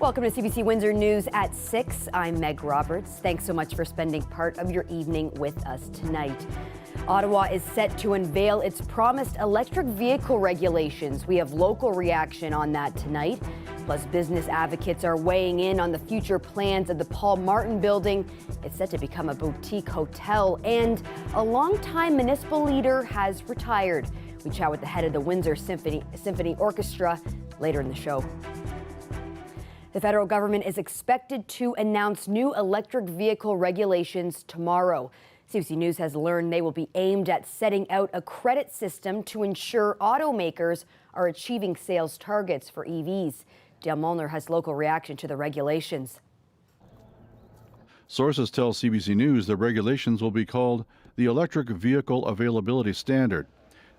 Welcome to CBC Windsor News at 6. I'm Meg Roberts. Thanks so much for spending part of your evening with us tonight. Ottawa is set to unveil its promised electric vehicle regulations. We have local reaction on that tonight. Plus, business advocates are weighing in on the future plans of the Paul Martin building. It's set to become a boutique hotel, and a longtime municipal leader has retired. We chat with the head of the Windsor Symphony Orchestra later in the show. The federal government is expected to announce new electric vehicle regulations tomorrow. CBC News has learned they will be aimed at setting out a credit system to ensure automakers are achieving sales targets for EVs. Dale Molnar has local reaction to the regulations. Sources tell CBC News the regulations will be called the Electric Vehicle Availability Standard.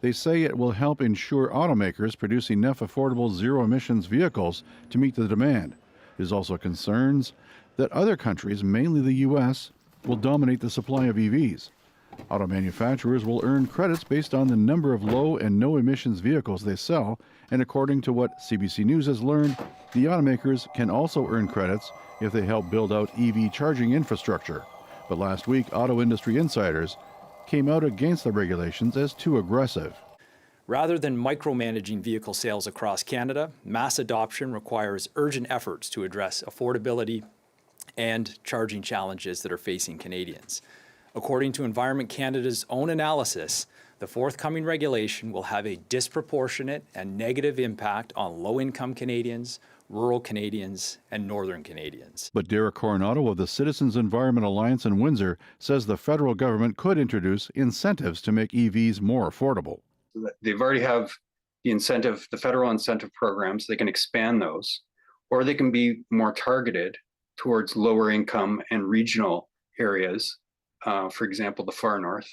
They say it will help ensure automakers produce enough affordable zero-emissions vehicles to meet the demand. There's also concerns that other countries, mainly the U.S., will dominate the supply of EVs. Auto manufacturers will earn credits based on the number of low and no emissions vehicles they sell, and according to what CBC News has learned, the automakers can also earn credits if they help build out EV charging infrastructure. But last week, auto industry insiders came out against the regulations as too aggressive. Rather than micromanaging vehicle sales across Canada, mass adoption requires urgent efforts to address affordability and charging challenges that are facing Canadians. According to Environment Canada's own analysis, the forthcoming regulation will have a disproportionate and negative impact on low-income Canadians, rural Canadians, and northern Canadians. But Derek Coronado of the Citizens Environment Alliance in Windsor says the federal government could introduce incentives to make EVs more affordable. They've already have the incentive, the federal incentive programs. They can expand those, or they can be more targeted towards lower income and regional areas, for example, the far north.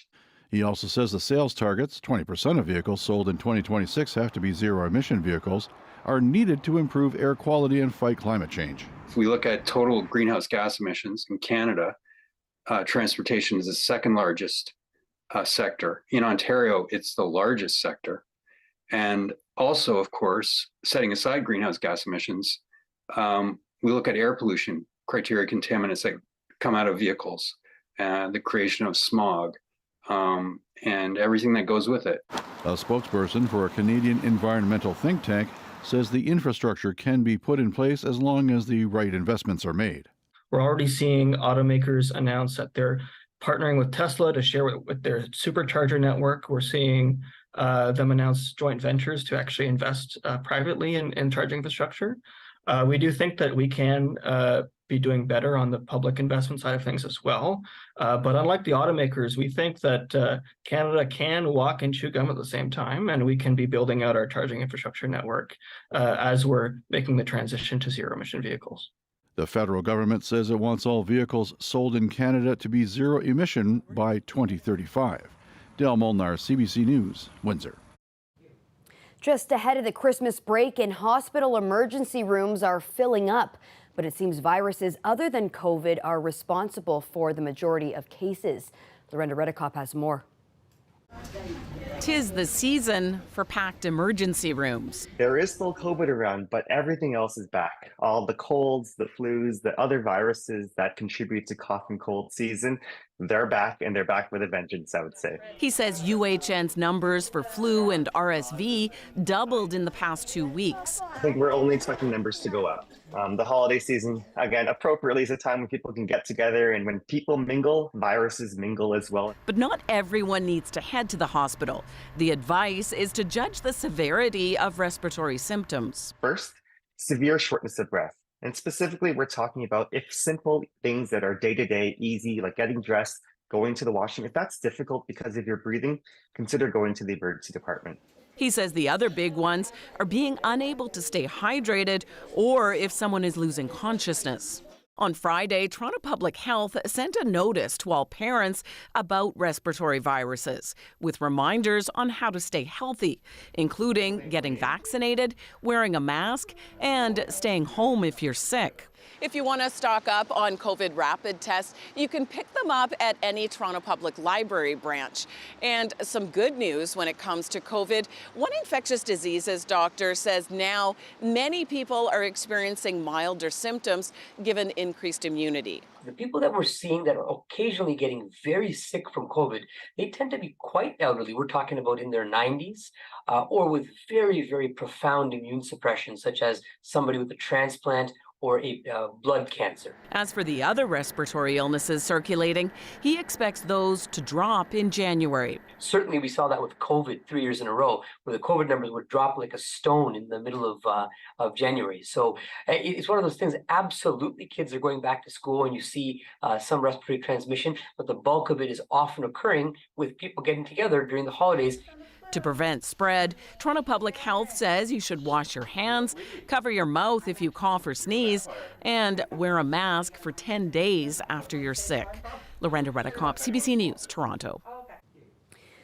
He also says the sales targets, 20% of vehicles sold in 2026 have to be zero-emission vehicles, are needed to improve air quality and fight climate change. If we look at total greenhouse gas emissions in Canada, transportation is the second largest sector. In Ontario, it's the largest sector. And also, of course, setting aside greenhouse gas emissions, we look at air pollution criteria, contaminants that come out of vehicles, the creation of smog, and everything that goes with it. A spokesperson for a Canadian environmental think tank says the infrastructure can be put in place as long as the right investments are made. We're already seeing automakers announce that they're partnering with Tesla to share with their supercharger network. We're seeing them announce joint ventures to actually invest privately in charging infrastructure. We do think that we can be doing better on the public investment side of things as well. But unlike the automakers, we think that Canada can walk and chew gum at the same time, and we can be building out our charging infrastructure network as we're making the transition to zero-emission vehicles. The federal government says it wants all vehicles sold in Canada to be zero-emission by 2035. Dale Molnar, CBC News, Windsor. Just ahead of the Christmas break, and hospital emergency rooms are filling up. But it seems viruses other than COVID are responsible for the majority of cases. Lorenda Redekop has more. 'Tis the season for packed emergency rooms. There is still COVID around, but everything else is back. All the colds, the flus, the other viruses that contribute to cough and cold season, they're back, and they're back with a vengeance, I would say. He says UHN's numbers for flu and RSV doubled in the past 2 weeks. I think we're only expecting numbers to go up. The holiday season, again, appropriately is a time when people can get together, and when people mingle, viruses mingle as well. But not everyone needs to head to the hospital. The advice is to judge the severity of respiratory symptoms. First, severe shortness of breath. And specifically, we're talking about if simple things that are day-to-day easy, like getting dressed, going to the washroom, if that's difficult because of your breathing, consider going to the emergency department. He says the other big ones are being unable to stay hydrated or if someone is losing consciousness. On Friday, Toronto Public Health sent a notice to all parents about respiratory viruses, with reminders on how to stay healthy, including getting vaccinated, wearing a mask, and staying home if you're sick. If you want to stock up on COVID rapid tests, you can pick them up at any Toronto Public Library branch. And some good news when it comes to COVID. One infectious diseases doctor says now many people are experiencing milder symptoms given increased immunity. The people that we're seeing that are occasionally getting very sick from COVID, they tend to be quite elderly. We're talking about in their 90s or with very, very profound immune suppression, such as somebody with a transplant or a blood cancer. As for the other respiratory illnesses circulating, he expects those to drop in January. Certainly, we saw that with COVID 3 years in a row, where the COVID numbers would drop like a stone in the middle of January. So it's one of those things. Absolutely, kids are going back to school, and you see some respiratory transmission, but the bulk of it is often occurring with people getting together during the holidays. To prevent spread, Toronto Public Health says you should wash your hands, cover your mouth if you cough or sneeze, and wear a mask for 10 days after you're sick. Lorenda Redekop, CBC News, Toronto.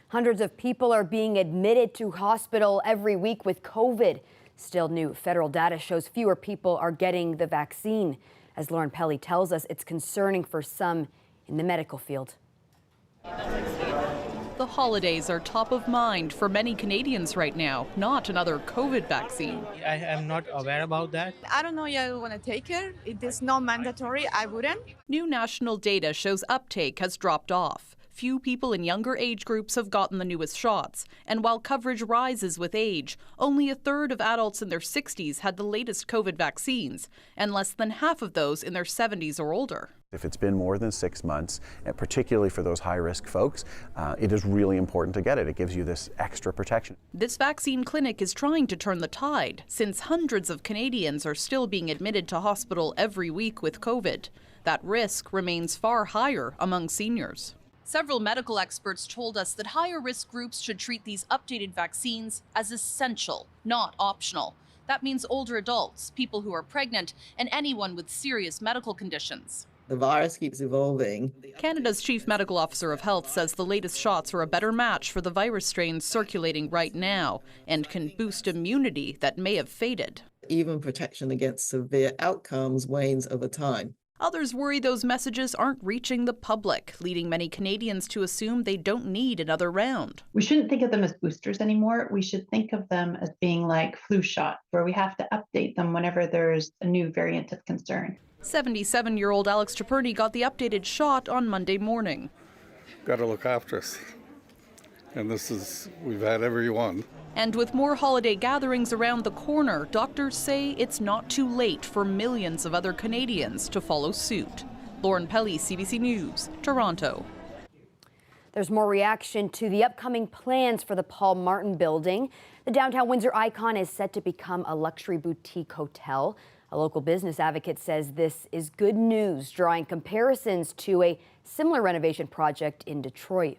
Hundreds of people are being admitted to hospital every week with COVID. Still, new federal data shows fewer people are getting the vaccine. As Lauren Pelly tells us, it's concerning for some in the medical field. The holidays are top of mind for many Canadians right now, not another COVID vaccine. I am not aware about that. I don't know if I want to take it. It is not mandatory. I wouldn't. New national data shows uptake has dropped off. Few people in younger age groups have gotten the newest shots. And while coverage rises with age, only a third of adults in their 60s had the latest COVID vaccines, and less than half of those in their 70s or older. If it's been more than 6 months, and particularly for those high-risk folks, it is really important to get it. It gives you this extra protection. This vaccine clinic is trying to turn the tide, since hundreds of Canadians are still being admitted to hospital every week with COVID. That risk remains far higher among seniors. Several medical experts told us that higher risk groups should treat these updated vaccines as essential, not optional. That means older adults, people who are pregnant, and anyone with serious medical conditions. The virus keeps evolving. Canada's Chief Medical Officer of Health says the latest shots are a better match for the virus strains circulating right now and can boost immunity that may have faded. Even protection against severe outcomes wanes over time. Others worry those messages aren't reaching the public, leading many Canadians to assume they don't need another round. We shouldn't think of them as boosters anymore. We should think of them as being like flu shots, where we have to update them whenever there's a new variant of concern. 77-year-old Alex Traperney got the updated shot on Monday morning. Got to look after us. And we've had every one. And with more holiday gatherings around the corner, doctors say it's not too late for millions of other Canadians to follow suit. Lauren Pelly, CBC News, Toronto. There's more reaction to the upcoming plans for the Paul Martin building. The downtown Windsor icon is set to become a luxury boutique hotel. A local business advocate says this is good news, drawing comparisons to a similar renovation project in Detroit.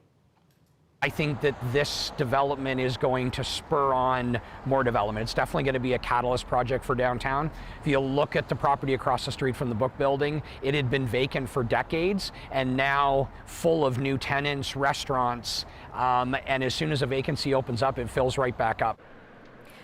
I think that this development is going to spur on more development. It's definitely going to be a catalyst project for downtown. If you look at the property across the street from the book building, it had been vacant for decades and now full of new tenants, restaurants, and as soon as a vacancy opens up, it fills right back up.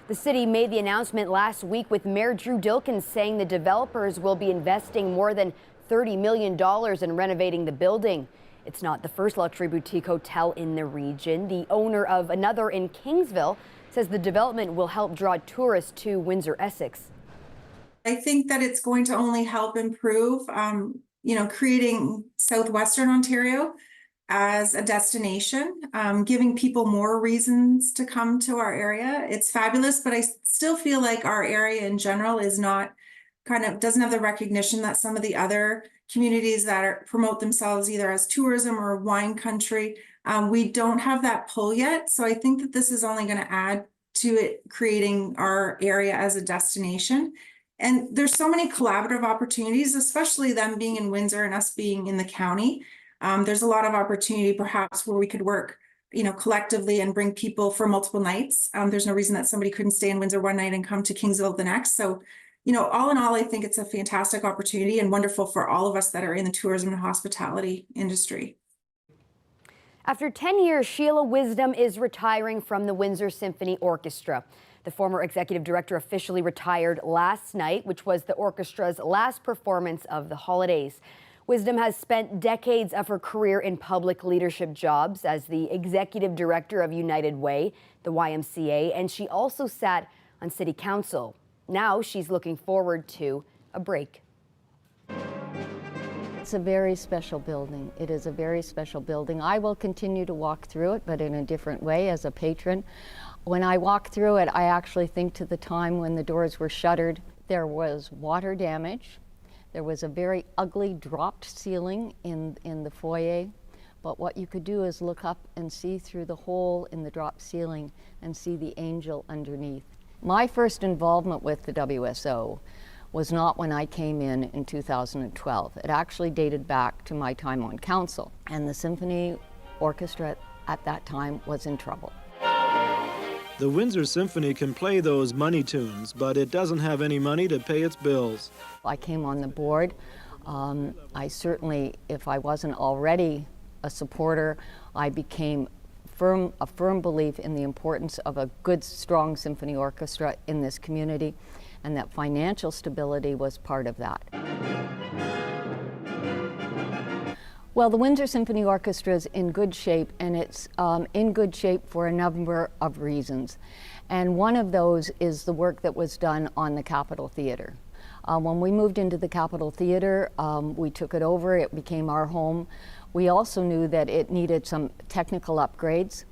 The city made the announcement last week with Mayor Drew Dilkens saying the developers will be investing more than $30 million in renovating the building. It's not the first luxury boutique hotel in the region. The owner of another in Kingsville says the development will help draw tourists to Windsor, Essex. I think that it's going to only help improve, creating Southwestern Ontario as a destination, giving people more reasons to come to our area. It's fabulous, but I still feel like our area in general is not doesn't have the recognition that some of the other communities that promote themselves either as tourism or wine country. We don't have that pull yet. So I think that this is only going to add to it, creating our area as a destination. And there's so many collaborative opportunities, especially them being in Windsor and us being in the county. There's a lot of opportunity perhaps where we could work, collectively and bring people for multiple nights. There's no reason that somebody couldn't stay in Windsor one night and come to Kingsville the next. So all in all, I think it's a fantastic opportunity and wonderful for all of us that are in the tourism and hospitality industry. After 10 years, Sheila Wisdom is retiring from the Windsor Symphony Orchestra. The former executive director officially retired last night, which was the orchestra's last performance of the holidays. Wisdom has spent decades of her career in public leadership jobs as the executive director of United Way, the YMCA, and she also sat on city council. Now she's looking forward to a break. It's a very special building. It is a very special building. I will continue to walk through it, but in a different way as a patron. When I walk through it, I actually think to the time when the doors were shuttered. There was water damage. There was a very ugly dropped ceiling in the foyer, but what you could do is look up and see through the hole in the dropped ceiling and see the angel underneath. My first involvement with the WSO was not when I came in 2012. It actually dated back to my time on council, and the symphony orchestra at that time was in trouble. The Windsor Symphony can play those money tunes, but it doesn't have any money to pay its bills. I came on the board. I certainly, if I wasn't already a supporter, I became a firm belief in the importance of a good, strong symphony orchestra in this community, and that financial stability was part of that. Well, the Windsor Symphony Orchestra is in good shape, and it's in good shape for a number of reasons. And one of those is the work that was done on the Capitol Theatre. When we moved into the Capitol Theatre, we took it over, it became our home. We also knew that it needed some technical upgrades.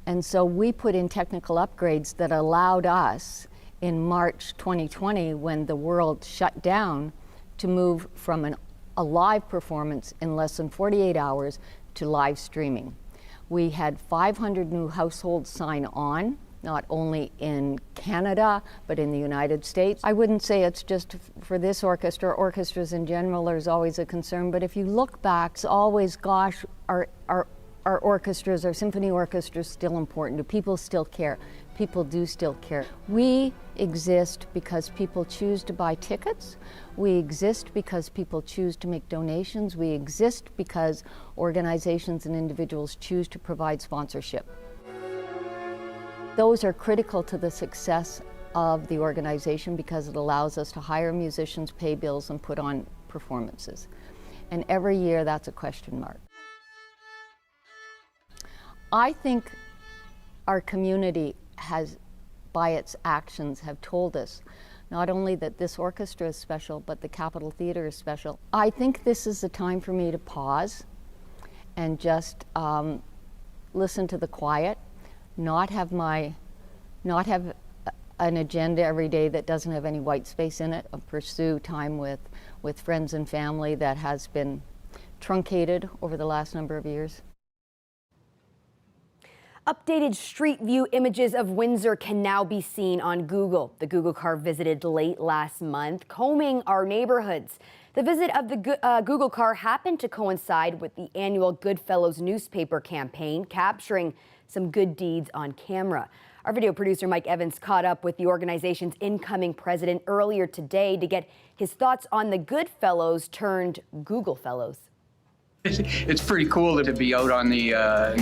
And so we put in technical upgrades that allowed us in March 2020, when the world shut down, to move from a live performance in less than 48 hours to live streaming. We had 500 new households sign on, not only in Canada, but in the United States. I wouldn't say it's just for this orchestra. Orchestras in general, there's always a concern, but if you look back, it's always, gosh, our orchestras, our symphony orchestras, still important. Do people still care? People do still care. We exist because people choose to buy tickets. We exist because people choose to make donations. We exist because organizations and individuals choose to provide sponsorship. Those are critical to the success of the organization because it allows us to hire musicians, pay bills, and put on performances. And every year that's a question mark. I think our community has, by its actions, have told us not only that this orchestra is special, but the Capitol Theatre is special. I think this is the time for me to pause and just listen to the quiet, not have an agenda every day that doesn't have any white space in it, pursue time with friends and family that has been truncated over the last number of years. Updated Street View images of Windsor can now be seen on Google. The Google car visited late last month, combing our neighborhoods. The visit of the Google car happened to coincide with the annual Goodfellows newspaper campaign, capturing some good deeds on camera. Our video producer Mike Evans caught up with the organization's incoming president earlier today to get his thoughts on the Goodfellows turned Google Fellows. It's pretty cool to be out on the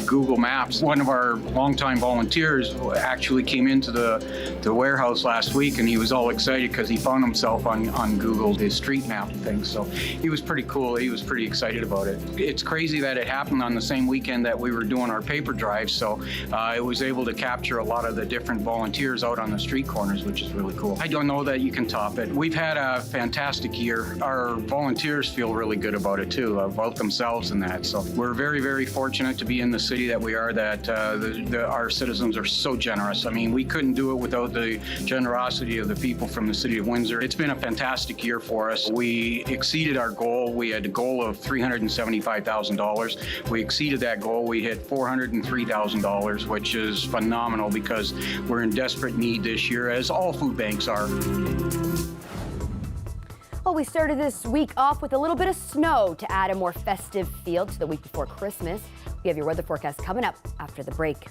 Google Maps. One of our longtime volunteers actually came into the warehouse last week, and he was all excited because he found himself on Google, the street map thing. So he was pretty cool. He was pretty excited about it. It's crazy that it happened on the same weekend that we were doing our paper drive. So it was able to capture a lot of the different volunteers out on the street corners, which is really cool. I don't know that you can top it. We've had a fantastic year. Our volunteers feel really good about it too, about themselves and that. So we're very, very fortunate to be in the city that we are, that our citizens are so generous. I mean, we couldn't do it without the generosity of the people from the city of Windsor. It's been a fantastic year for us. We exceeded our goal. We had a goal of $375,000. We exceeded that goal. We hit $403,000, which is phenomenal because we're in desperate need this year, as all food banks are. Well, we started this week off with a little bit of snow to add a more festive feel to the week before Christmas. We have your weather forecast coming up after the break.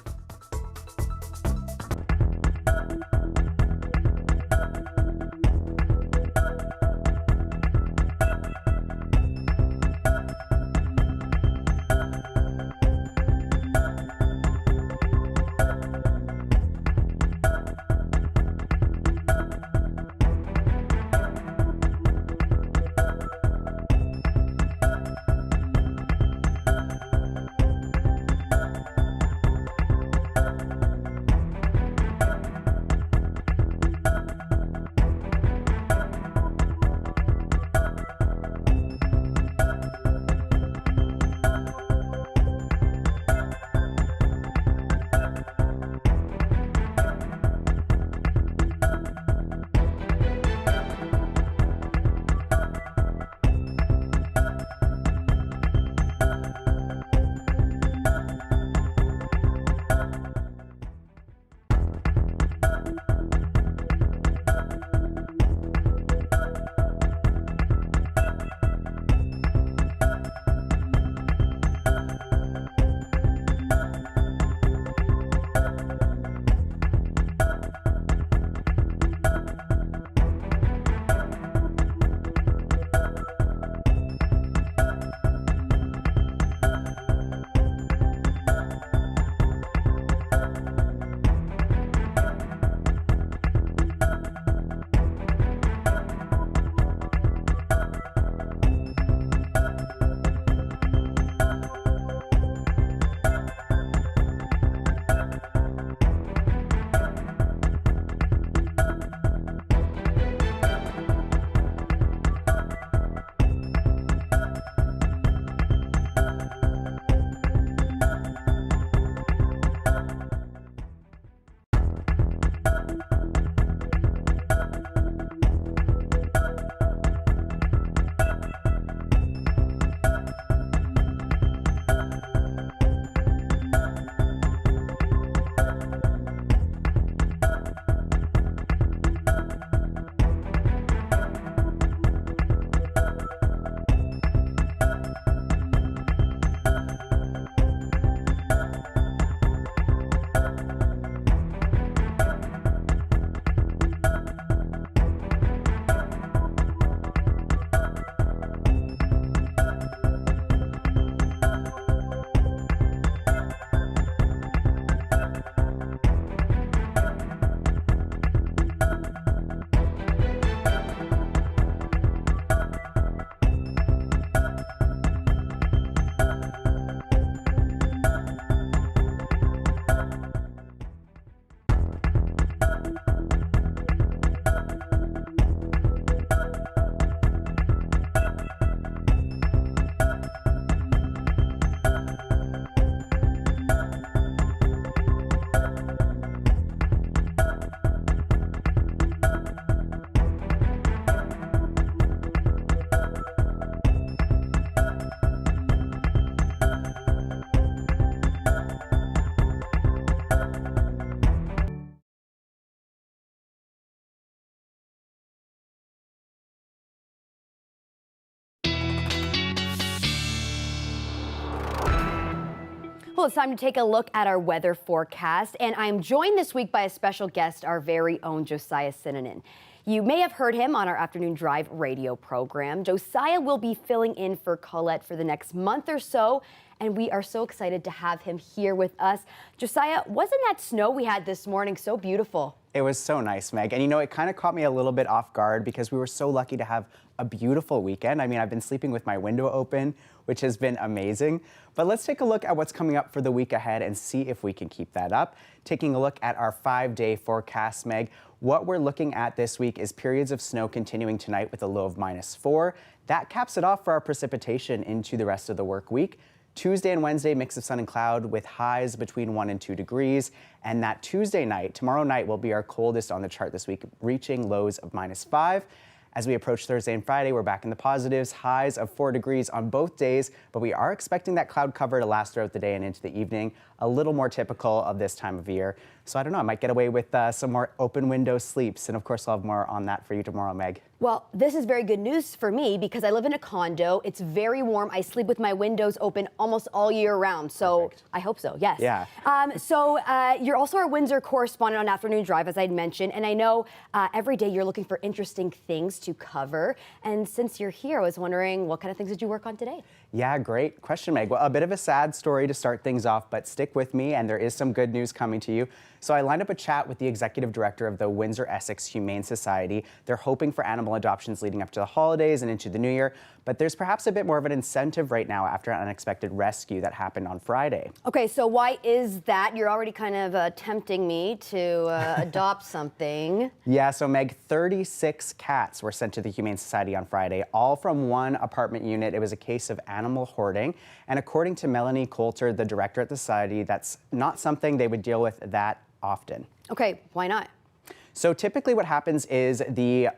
People, it's time to take a look at our weather forecast, and I'm joined this week by a special guest, our very own Josiah Sinanen. You may have heard him on our Afternoon Drive radio program. Josiah will be filling in for Colette for the next month or so, and we are so excited to have him here with us. Josiah, wasn't that snow we had this morning so beautiful? It was so nice, Meg. And you know, it kind of caught me a little bit off guard because we were so lucky to have a beautiful weekend. I mean, I've been sleeping with my window open, which has been amazing. But let's take a look at what's coming up for the week ahead and see if we can keep that up. Taking a look at our 5-day forecast, Meg. What we're looking at this week is periods of snow continuing tonight with a low of -4. That caps it off for our precipitation into the rest of the work week. Tuesday and Wednesday, mix of sun and cloud with highs between 1 and 2 degrees. And that Tuesday night, tomorrow night, will be our coldest on the chart this week, reaching lows of -5. As we approach Thursday and Friday, we're back in the positives, highs of 4 degrees on both days, but we are expecting that cloud cover to last throughout the day and into the evening, a little more typical of this time of year. So I don't know, I might get away with some more open window sleeps, and of course I'll have more on that for you tomorrow, Meg. Well, this is very good news for me because I live in a condo. It's very warm. I sleep with my windows open almost all year round. So perfect. I hope so, yes. Yeah. You're also our Windsor correspondent on Afternoon Drive, as I'd mentioned. And I know every day you're looking for interesting things to cover. And since you're here, I was wondering, what kind of things did you work on today? Yeah, great question, Meg. Well, a bit of a sad story to start things off, but stick with me and there is some good news coming to you. So I lined up a chat with the executive director of the Windsor Essex Humane Society. They're hoping for animal adoptions leading up to the holidays and into the new year, but there's perhaps a bit more of an incentive right now after an unexpected rescue that happened on Friday. Okay, so why is that? You're already kind of tempting me to adopt something. Yeah, so Meg, 36 cats were sent to the Humane Society on Friday, all from one apartment unit. It was a case of animal hoarding. And according to Melanie Coulter, the director at the society, that's not something they would deal with that often. Okay, why not? So typically what happens is the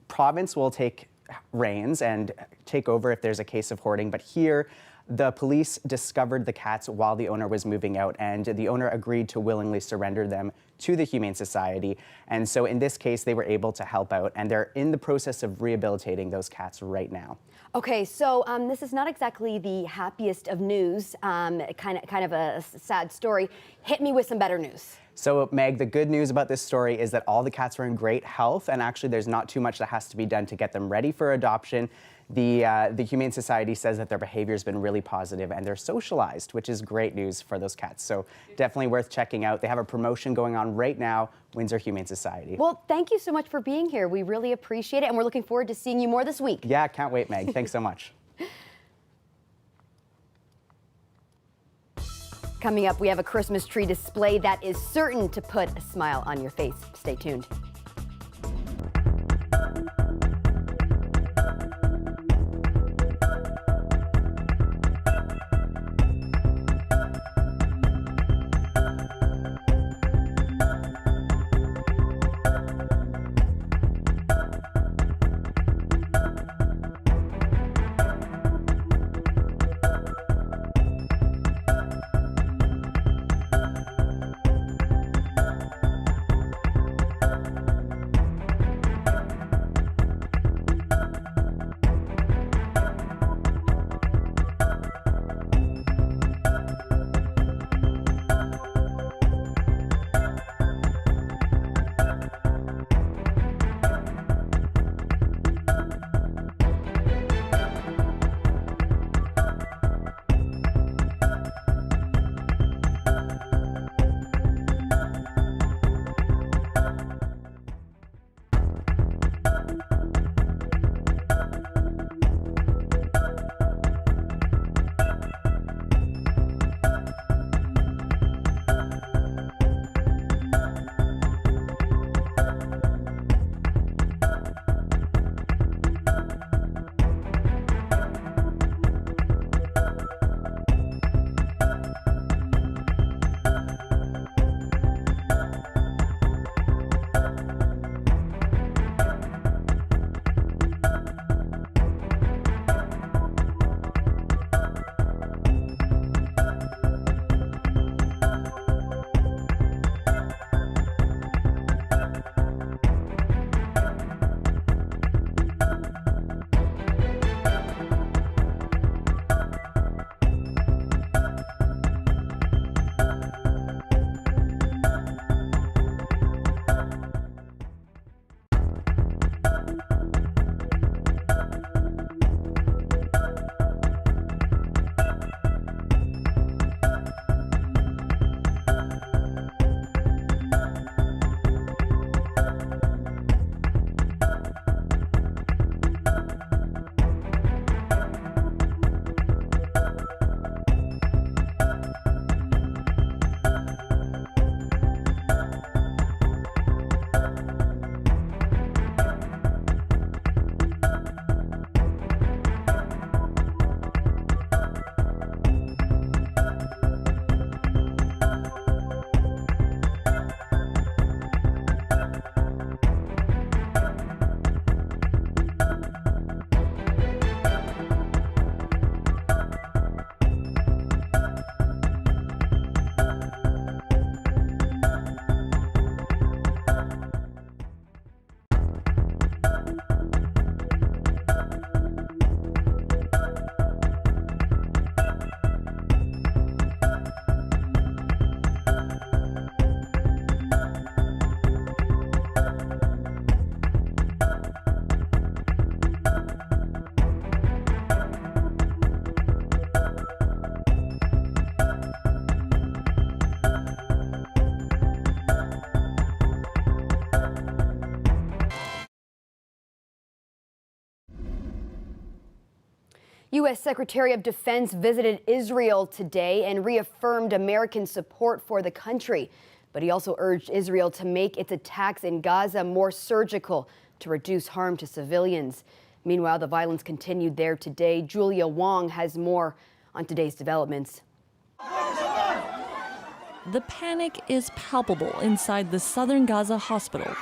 province will take reins and take over if there's a case of hoarding, but here the police discovered the cats while the owner was moving out, and the owner agreed to willingly surrender them to the Humane Society. And so in this case, they were able to help out, and they're in the process of rehabilitating those cats right now. Okay, so this is not exactly the happiest of news, kind of a sad story. Hit me with some better news. So Meg, the good news about this story is that all the cats are in great health, and actually there's not too much that has to be done to get them ready for adoption. The Humane Society says that their behavior has been really positive and they're socialized, which is great news for those cats. So definitely worth checking out. They have a promotion going on right now, Windsor Humane Society. Well, thank you so much for being here. We really appreciate it, and we're looking forward to seeing you more this week. Yeah, can't wait, Meg. Thanks so much. Coming up, we have a Christmas tree display that is certain to put a smile on your face. Stay tuned. U.S. Secretary of Defense visited Israel today and reaffirmed American support for the country. But he also urged Israel to make its attacks in Gaza more surgical to reduce harm to civilians. Meanwhile, the violence continued there today. Julia Wong has more on today's developments. The panic is palpable inside the southern Gaza hospital.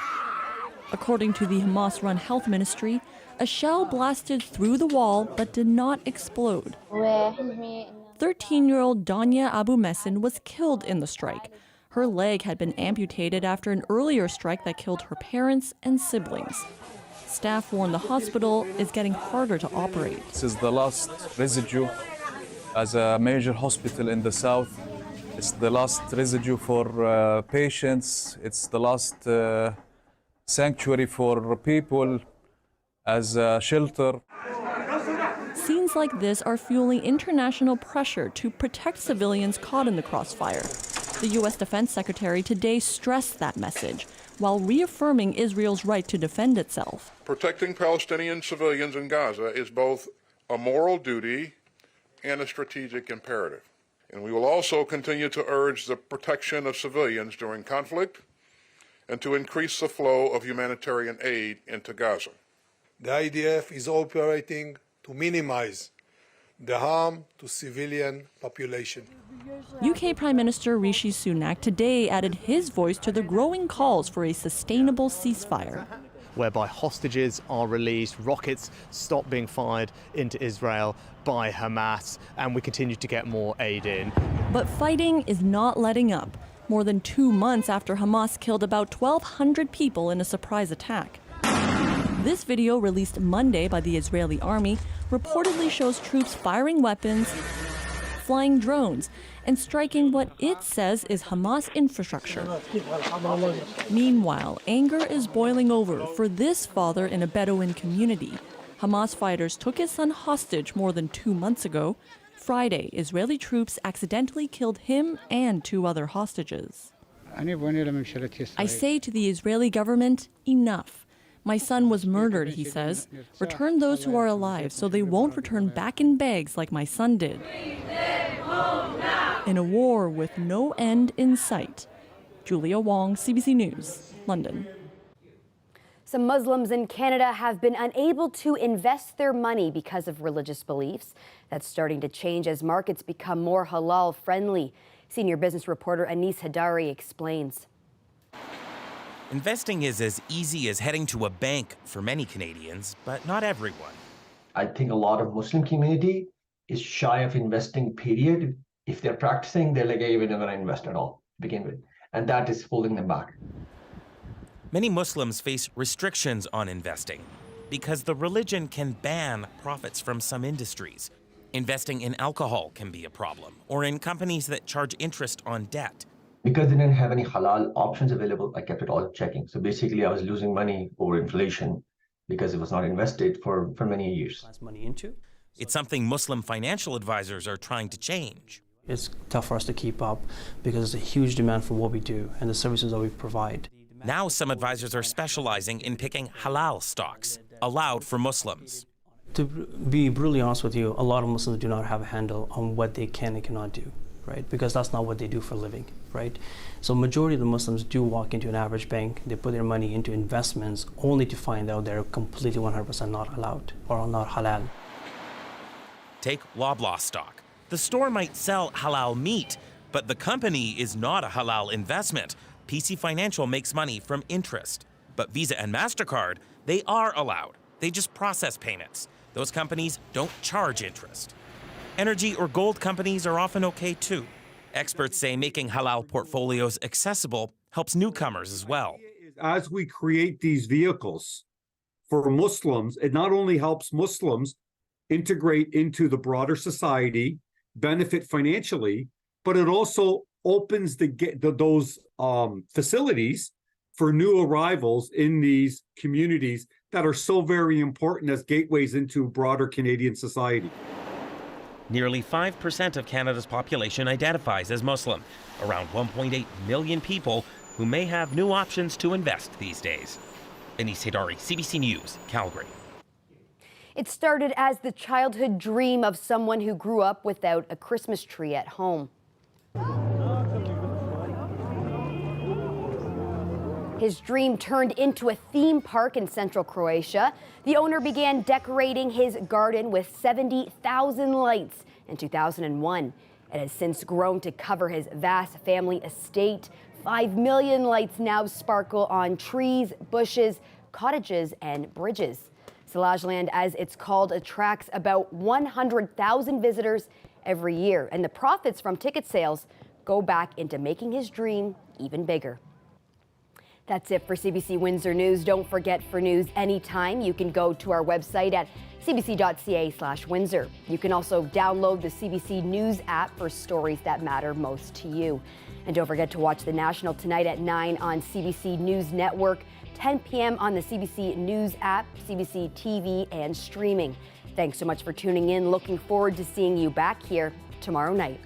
According to the Hamas-run health ministry, a shell blasted through the wall but did not explode. 13-year-old Danya Abu Messin was killed in the strike. Her leg had been amputated after an earlier strike that killed her parents and siblings. Staff warn the hospital is getting harder to operate. This is the last residue as a major hospital in the south. It's the last residue for patients. It's the last sanctuary for people as a shelter. Scenes like this are fueling international pressure to protect civilians caught in the crossfire. The U.S. Defense Secretary today stressed that message while reaffirming Israel's right to defend itself. Protecting Palestinian civilians in Gaza is both a moral duty and a strategic imperative. And we will also continue to urge the protection of civilians during conflict and to increase the flow of humanitarian aid into Gaza. The IDF is operating to minimize the harm to civilian population. UK Prime Minister Rishi Sunak today added his voice to the growing calls for a sustainable ceasefire. Whereby hostages are released, rockets stop being fired into Israel by Hamas, and we continue to get more aid in. But fighting is not letting up, more than 2 months after Hamas killed about 1,200 people in a surprise attack. This video, released Monday by the Israeli army, reportedly shows troops firing weapons, flying drones, and striking what it says is Hamas infrastructure. Meanwhile, anger is boiling over for this father in a Bedouin community. Hamas fighters took his son hostage more than 2 months ago. Friday, Israeli troops accidentally killed him and 2 other hostages. I say to the Israeli government, enough. My son was murdered, he says. Return those who are alive so they won't return back in bags like my son did. In a war with no end in sight. Julia Wong, CBC News, London. Some Muslims in Canada have been unable to invest their money because of religious beliefs. That's starting to change as markets become more halal friendly. Senior business reporter Anis Hadari explains. Investing is as easy as heading to a bank for many Canadians, but not everyone. I think a lot of Muslim community is shy of investing, period. If they're practicing, they're like, hey, we're not going to invest at all to begin with. And that is holding them back. Many Muslims face restrictions on investing because the religion can ban profits from some industries. Investing in alcohol can be a problem, or in companies that charge interest on debt. Because they didn't have any halal options available, I kept it all checking. So basically, I was losing money over inflation because it was not invested for many years. It's something Muslim financial advisors are trying to change. It's tough for us to keep up because there's a huge demand for what we do and the services that we provide. Now some advisors are specializing in picking halal stocks, allowed for Muslims. To be brutally honest with you, a lot of Muslims do not have a handle on what they can and cannot do, right? Because that's not what they do for a living, right? So majority of the Muslims do walk into an average bank, they put their money into investments only to find out they're completely 100% not allowed or not halal. Take Loblaw stock. The store might sell halal meat, but the company is not a halal investment. PC Financial makes money from interest. But Visa and MasterCard, they are allowed. They just process payments. Those companies don't charge interest. Energy or gold companies are often okay too. Experts say making halal portfolios accessible helps newcomers as well. As we create these vehicles for Muslims, it not only helps Muslims integrate into the broader society, benefit financially, but it also opens those facilities for new arrivals in these communities that are so very important as gateways into broader Canadian society. Nearly 5% of Canada's population identifies as Muslim, around 1.8 million people who may have new options to invest these days. Anis Hadari, CBC News, Calgary. It started as the childhood dream of someone who grew up without a Christmas tree at home. His dream turned into a theme park in central Croatia. The owner began decorating his garden with 70,000 lights in 2001. It has since grown to cover his vast family estate. 5 million lights now sparkle on trees, bushes, cottages, and bridges. Szilárd, as it's called, attracts about 100,000 visitors every year, and the profits from ticket sales go back into making his dream even bigger. That's it for CBC Windsor News. Don't forget, for news anytime, you can go to our website at cbc.ca/Windsor. You can also download the CBC News app for stories that matter most to you. And don't forget to watch The National tonight at 9 on CBC News Network, 10 p.m. on the CBC News app, CBC TV, and streaming. Thanks so much for tuning in. Looking forward to seeing you back here tomorrow night.